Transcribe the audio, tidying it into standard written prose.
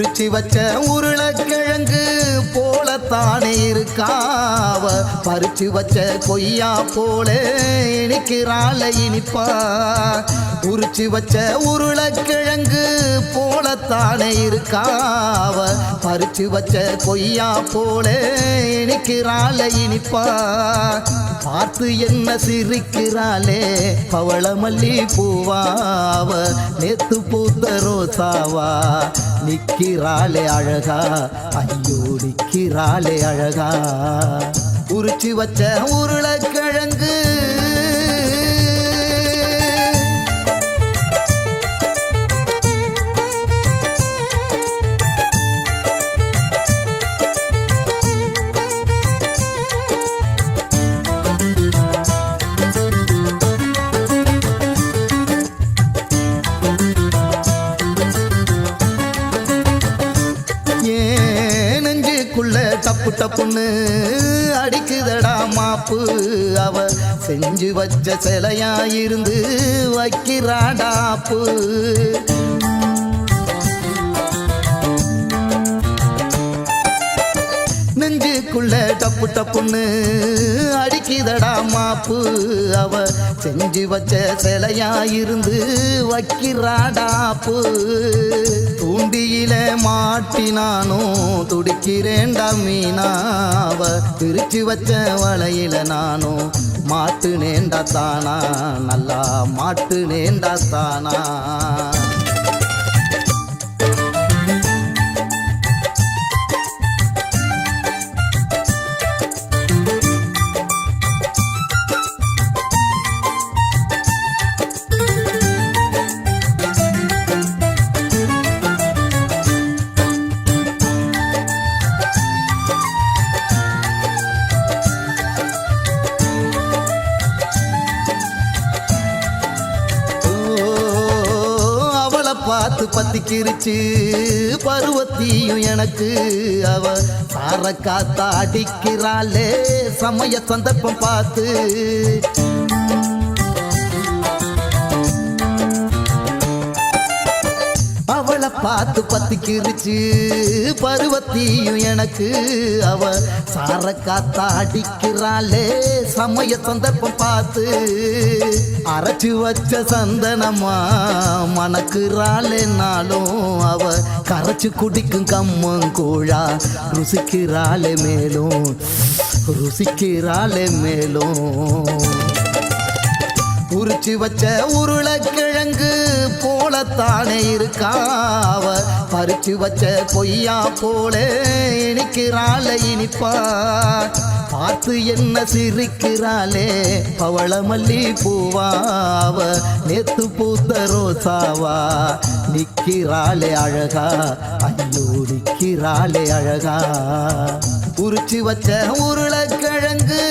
உரிச்சி வச்ச உருளைக்கிழங்கு போலத்தானே இருக்காவ பறிச்சு வச்ச கொய்யா போல இனிக்கிறாள் இனிப்பா உரிச்சி வச்ச உருளைக்கிழங்கு போலத்தானே இருக்காவ பறிச்சு வச்ச கொய்யா போல இனிக்கிறாள் இனிப்பா பார்த்து என்ன சிரிக்கிறாளே பவளமல்லி பூவாவ நேத்து பூத்த ரோசாவா நிக்கிறாளே அழகா ஐயோ நிக்கிறாளே அழகா உரிச்சி வச்ச உருளைக்கிழங்கு டப்பு டப்புன்னு அடிக்குதடா மாப்பு அவ செஞ்சு வச்ச சிலையா இருந்து வைக்கிறாடாப்பு நெஞ்சுக்குள்ள டப்பு டப்புன்னு அடிக்குதடா மாப்பு அவ செஞ்சு வச்ச சிலையா இருந்து வைக்கிறாடாப்பு தூண்டியில மாட்டினானும் துடிக்கிறேன்டா மீனாவ பிரிச்சு வச்ச வளையில நானும் மாட்டுனேண்டா தானா நல்லா மாட்டுனேண்டா தானா பார்த்து பத்திக்கிருச்சு பருவத்தியும் எனக்கு அவ சார காத்தா அடிக்கிறாளே சமய சந்தர்ப்பம் பார்த்து அவளை பார்த்து பத்திக்கிருச்சு பருவத்தியும் எனக்கு அவ சார காத்தா அடிக்கிறாளே சமய சந்தர்ப்பம் பார்த்து அரைச்சு வச்ச சந்தனமா மணக்குறாளே நாளும் அவ கரைச்சு குடிக்கும் கம்மங்கூழா ருசிக்கிறாளே மேலும் ருசிக்கிறாளே மேலும் உரிச்சி வச்ச உருளைக்கிழங்கு போலத்தானே இருக்காவ பறிச்சு வச்ச கொய்யா போல இனிக்கிறாளே இனிப்பா பார்த்து என்ன சிரிக்கிறாளே பவளமல்லி பூவாவ நேத்து பூத்த ரோசாவா நிக்கிறாளே அழகா ஐயோ நிக்கிறாளே அழகா உரிச்சி வச்ச உருளைக்கிழங்கு